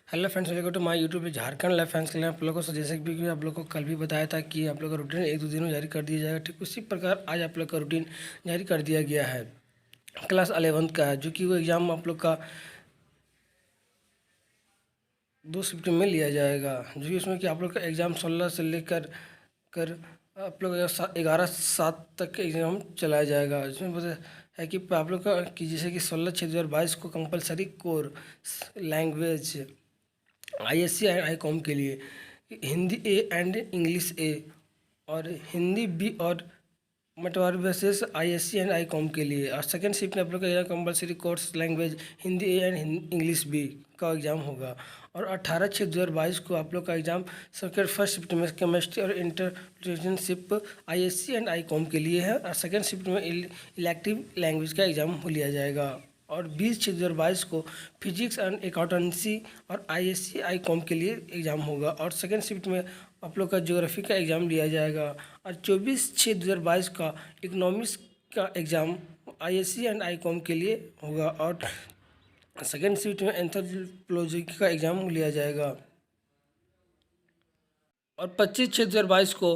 Hello friends, welcome to my YouTube पे Jharkhand life fans के लिए आप लोगों को जैसे कि आप लोगों को कल भी बताया था कि आप लोग का रूटीन एक दो दिन में जारी कर दिया जाएगा। ठीक उसी प्रकार आज आप लोग का रूटीन जारी कर दिया गया है। क्लास 11th का है, जो कि वो एग्ज़ाम आप लोग का 2 शिफ्ट में लिया जाएगा। जो कि उसमें कि आप लोग का एग्ज़ाम 16 से लेकर कर आप लोग 11/7 तक एग्ज़ाम चलाया जाएगा। इसमें पता है कि आप लोग का कि जैसे कि 16/6/2022 को compulsory core language ISC and ICom के लिए Hindi A and English A, और हिंदी बी और मटवार बेसिस आईएससी एंड आईकॉम के लिए। और सेकेंड शिफ्ट में आप लोग का compulsory course language Hindi A and English B का एग्ज़ाम होगा। और 18/6/2022 को आप लोग का एग्ज़ाम सेकेंड फर्स्ट शिफ्ट में केमिस्ट्री और इंटरप्रिटेशनशिप आईएससी एंड आईकॉम के लिए है। और सेकेंड शिफ्ट में इलेक्टिव लैंग्वेज का एग्ज़ाम लिया जाएगा। और 20/6/2022 को फिजिक्स एंड अकाउंटेंसी और आईएससी आईकॉम के लिए एग्ज़ाम होगा। और सेकेंड शिफ्ट में आप लोग का ज्योग्राफी का एग्ज़ाम लिया जाएगा। और 24/6/2022 का इकोनॉमिक्स का एग्ज़ाम आईएससी एंड आईकॉम के लिए होगा। और सेकेंड शिफ्ट में एंथ्रोपोलॉजी का एग्ज़ाम लिया जाएगा। और 25/6/2022 को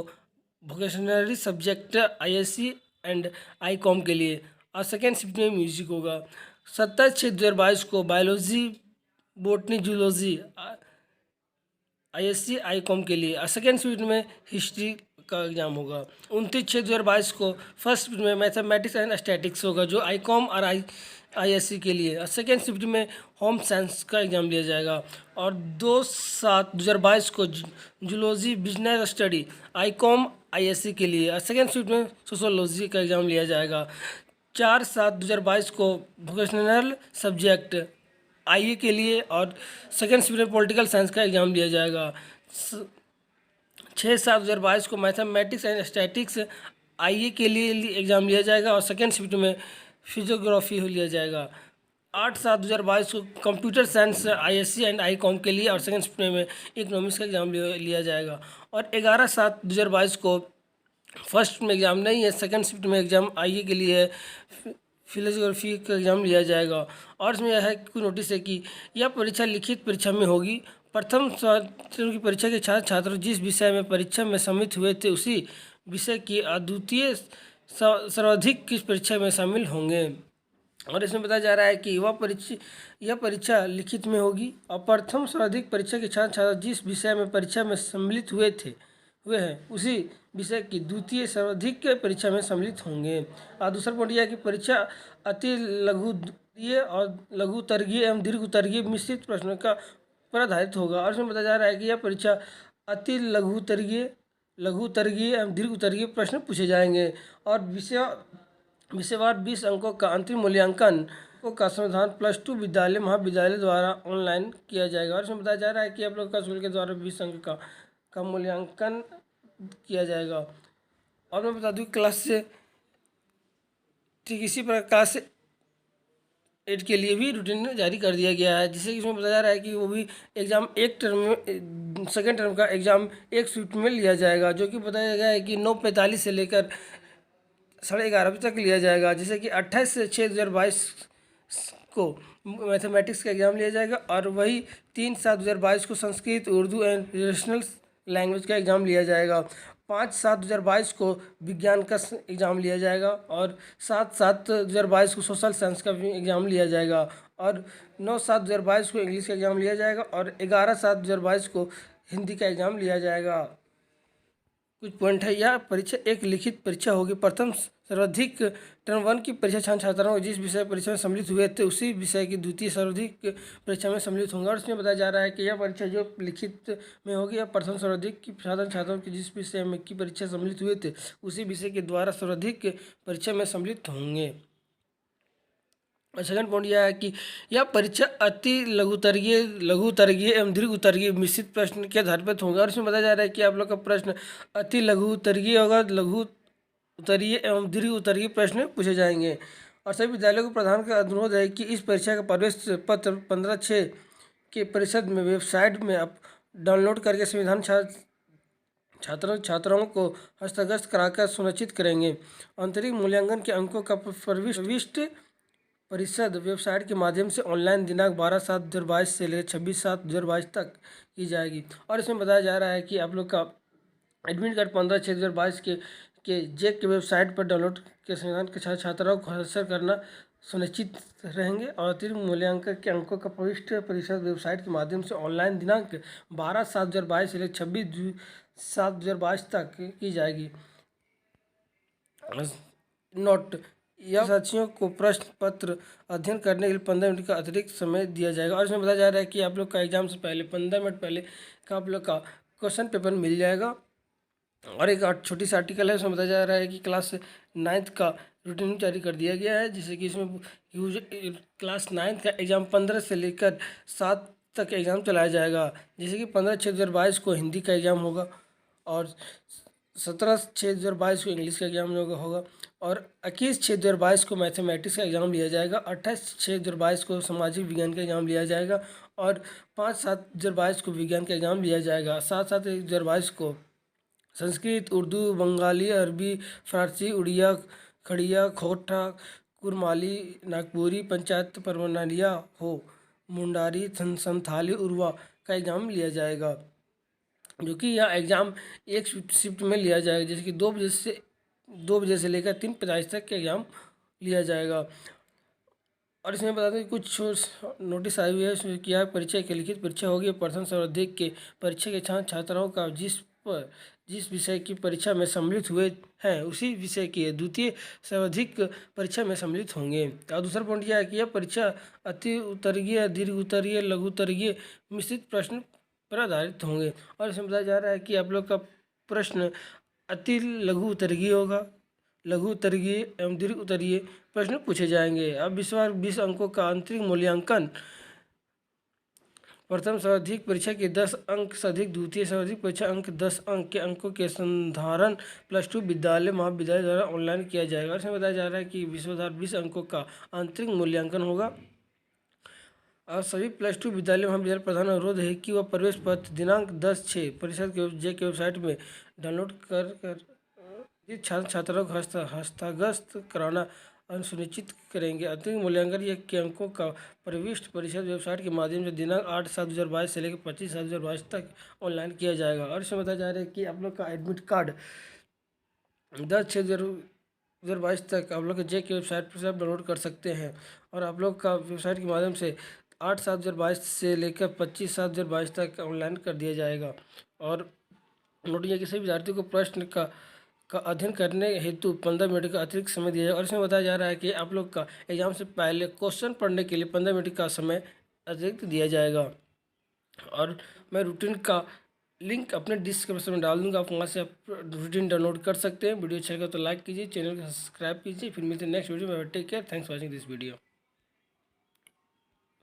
वोकेशनरी सब्जेक्ट आईएससी एंड आईकॉम के लिए। और सेकेंड शिफ्ट में म्यूजिक होगा। 27/6/2022 को biology botany zoology ISC Icom के लिए। और सेकेंड शिफ्ट में हिस्ट्री का एग्ज़ाम होगा। 29/6/2022 को फर्स्ट शिफ्ट में मैथमेटिक्स एंड स्टैटिक्स होगा, जो आईकॉम और आईएससी के लिए। और सेकेंड शिफ्ट में होम साइंस का एग्ज़ाम लिया जाएगा। और 2/7/2022 को zoology business study Icom ISC के लिए। और सेकेंड शिफ्ट में सोशोलॉजी का एग्ज़ाम लिया जाएगा। 4/7/2022 को वोकेशनल सब्जेक्ट आईए के लिए। और सेकेंड शिफ्ट में पॉलिटिकल साइंस का एग्ज़ाम लिया जाएगा। 6/7/2022 को मैथमेटिक्स एंड स्टैटिक्स आईए के लिए एग्ज़ाम लिया जाएगा। और सेकेंड शिफ्ट में फिजियोग्राफी लिया जाएगा। 8/7/2022 को computer science ISC and ICom के लिए। और सेकेंड शिफ्ट में इकोनॉमिक्स का एग्ज़ाम लिया जाएगा। और 11/7/2022 को फर्स्ट में एग्ज़ाम नहीं है, सेकेंड शिफ्ट में एग्ज़ाम आईए के लिए है, फिलोसॉफी का एग्ज़ाम लिया जाएगा। और इसमें यह है कि नोटिस है कि यह परीक्षा लिखित परीक्षा में होगी। प्रथम सेमेस्टर की परीक्षा के छात्र छात्र जिस विषय में परीक्षा में सम्मिलित हुए थे उसी विषय की अद्वितीय सर्वाधिक किस परीक्षा में शामिल होंगे। और इसमें बताया जा रहा है कि यह परीक्षा लिखित में होगी। और प्रथम सर्वाधिक परीक्षा के छात्र छात्र जिस विषय में परीक्षा में सम्मिलित हुए हैं उसी विषय की द्वितीय सर्वाधिक परीक्षा में सम्मिलित होंगे। और दूसरा पॉइंट यह है कि परीक्षा अति लघुतरीय और लघुतरगीय एवं दीर्घतरगीय मिश्रित प्रश्नों का पर आधारित होगा। और इसमें बताया जा रहा है कि यह परीक्षा अति लघुतरगीय एवं दीर्घतरगीय प्रश्न पूछे जाएंगे। और विषयवार 20 अंकों का अंतिम मूल्यांकन का समाधान +2 विद्यालय महाविद्यालय द्वारा ऑनलाइन किया जाएगा। और इसमें बताया जा रहा है कि आप लोग का स्कूल के द्वारा 20 अंक का मूल्यांकन किया जाएगा। और मैं बता दूँ क्लास से ठीक इसी प्रकार क्लास 8 के लिए भी रूटीन जारी कर दिया गया है, जिससे कि इसमें बताया जा रहा है कि वो भी एग्ज़ाम एक टर्म में सेकेंड टर्म का एग्ज़ाम एक शिफ्ट में लिया जाएगा। जो कि बताया गया है कि 9:45 से लेकर 11:30 बजे तक लिया जाएगा। जैसे कि 28/6/2022 को मैथमेटिक्स का एग्ज़ाम लिया जाएगा। और वही 3/7/2022 को Sanskrit Urdu and regional language का एग्ज़ाम लिया जाएगा। 5/7/2022 को विज्ञान का एग्ज़ाम लिया जाएगा। और 7/7/2022 को सोशल साइंस का भी एग्ज़ाम लिया जाएगा। और 9/7/2022 को इंग्लिश का एग्ज़ाम लिया जाएगा। और 11/7/2022 को हिंदी का एग्ज़ाम लिया जाएगा। कुछ पॉइंट है, यह परीक्षा एक लिखित परीक्षा होगी। प्रथम सर्वाधिक टर्म 1 की परीक्षा छात्र छात्राओं जिस विषय परीक्षा में सम्मिलित हुए थे उसी विषय की द्वितीय सर्वाधिक परीक्षा में सम्मिलित होंगे। और इसमें बताया जा रहा है कि यह परीक्षा जो लिखित में होगी यह प्रथम सर्वाधिक की छात्र छात्राओं की जिस विषय में की परीक्षा सम्मिलित हुए थे उसी विषय के द्वारा सर्वाधिक परीक्षा में सम्मिलित होंगे। और सेकंड पॉइंट यह है कि यह परीक्षा अति लघुतरगीय एवं दीर्घतरगीय मिश्रित प्रश्न के आधार पर होगा। और इसमें बताया जा रहा है कि आप लोग का प्रश्न अति लघुतरगीय होगा, लघु उत्तरीय एवं दीर्घ उत्तरीय प्रश्न पूछे जाएंगे। और सभी विद्यालयों को प्रधान का अनुरोध है कि इस परीक्षा का प्रवेश पत्र 15/6 के परिषद में वेबसाइट में आप डाउनलोड करके संविधान छात्राओं को हस्तगत कराकर सुनिश्चित करेंगे। आंतरिक मूल्यांकन के अंकों का प्रविष्ट परिषद वेबसाइट के माध्यम से ऑनलाइन दिनांक 12/7/2022 से लेकर 26/7/2022 तक की जाएगी। और इसमें बताया जा रहा है कि आप लोग का एडमिट कार्ड 15/6/2022 के जेक के वेबसाइट पर डाउनलोड के संविधान के साथ छात्राओं को हस्ताक्षर करना सुनिश्चित रहेंगे। और अतिरिक्त मूल्यांकन के अंकों का प्रविष्ट परिषद वेबसाइट के माध्यम से ऑनलाइन दिनांक 12/7/2022 से लेकर 26/7/2022 तक की जाएगी। नोट, यह साथियों को प्रश्न पत्र अध्ययन करने के लिए 15 मिनट का अतिरिक्त समय दिया जाएगा। और इसमें बताया जा रहा है कि आप लोग का एग्जाम से पहले 15 मिनट पहले का आप लोग का क्वेश्चन पेपर मिल जाएगा। और एक छोटी सी आर्टिकल है, उसमें बताया जा रहा है कि क्लास 9th का रूटीन जारी कर दिया गया है, जिससे कि इसमें क्लास 9th का एग्ज़ाम 15 से लेकर 7 तक एग्ज़ाम चलाया जाएगा। जैसे कि 15/6/2022 को हिंदी का एग्ज़ाम होगा, और 17/6/2022 को इंग्लिश का एग्ज़ाम होगा, और 21/6/2022 को मैथमेटिक्स का एग्ज़ाम लिया जाएगा। 28/6/2022 को सामाजिक विज्ञान का एग्ज़ाम लिया जाएगा, और 5/7/2022 को विज्ञान का एग्ज़ाम लिया जाएगा। 7/7/2022 को संस्कृत, उर्दू, बंगाली, अरबी, फारसी, उड़िया, खड़िया, खोटा, कुरमाली, नागपुरी, पंचायत परवनालिया हो, मुंडारी, संथाली, उर्वा का एग्ज़ाम लिया जाएगा, जो कि यह एग्ज़ाम एक शिफ्ट में लिया जाएगा। जैसे कि 2 बजे से लेकर 3:45 तक के एग्ज़ाम लिया जाएगा। और इसमें बता दें कि कुछ नोटिस आई हुई है, इसमें क्या परीक्षा की लिखित परीक्षा होगी। प्रथम सर्वाधिक के परीक्षा के छात्राओं का जिस विषय की परीक्षा में सम्मिलित हुए हैं उसी विषय की द्वितीय सर्वाधिक परीक्षा में सम्मिलित होंगे। और दूसरा पॉइंट यह है कि यह परीक्षा अति उत्तरीय, दीर्घ उत्तरीय, लघु उत्तरीय मिश्रित प्रश्न पर आधारित होंगे। और इसमें बताया जा रहा है कि आप लोग का प्रश्न अति लघु उत्तरीय होगा, लघु उत्तरीय एवं दीर्घ उत्तरीय प्रश्न पूछे जाएंगे। अब 20 अंकों का आंतरिक मूल्यांकन, प्रथम सर्वाधिक परीक्षा के 10 अंक से अधिक, द्वितीय सर्वाधिक परीक्षा अंक 10 अंक के अंकों के संधारण +2 विद्यालय महाविद्यालय द्वारा ऑनलाइन किया जाएगा। इसमें बताया जा रहा है कि 20 अंकों का आंतरिक मूल्यांकन होगा। और सभी +2 विद्यालय महाविद्यालय प्रधान अनुरोध है कि वह प्रवेश पत्र दिनांक 10/6 परिषद के जेक के वेबसाइट में डाउनलोड कर छात्रों को हस्ताक्षर कराना सुनिश्चित करेंगे। अतिरिक्त मूल्यांकन के अंकों का प्रविष्ट परिषद वेबसाइट के माध्यम से दिनांक 8/7/2022 से लेकर 25/7/2022 तक ऑनलाइन किया जाएगा। और इसमें बताया जा रहा है कि आप लोग का एडमिट कार्ड 10/6/2022 तक आप लोग के जेक की वेबसाइट पर से आप डाउनलोड कर सकते हैं। और आप लोग का वेबसाइट के माध्यम से 8/7/2022 से लेकर 25/7/2022 तक ऑनलाइन कर दिया जाएगा। और नोट, या किसी विद्यार्थी को प्रश्न का अध्ययन करने हेतु 15 मिनट का अतिरिक्त समय दिया जाएगा। और इसमें बताया जा रहा है कि आप लोग का एग्जाम से पहले क्वेश्चन पढ़ने के लिए 15 मिनट का समय अतिरिक्त दिया जाएगा। और मैं रूटीन का लिंक अपने डिस्क्रिप्शन में डाल दूंगा, आप वहाँ से आप रूटीन डाउनलोड कर सकते हैं। वीडियो अच्छा लगा तो लाइक कीजिए, चैनल को सब्सक्राइब कीजिए। फिर मिलते हैं नेक्स्ट वीडियो में। Take care, thanks for watching this video.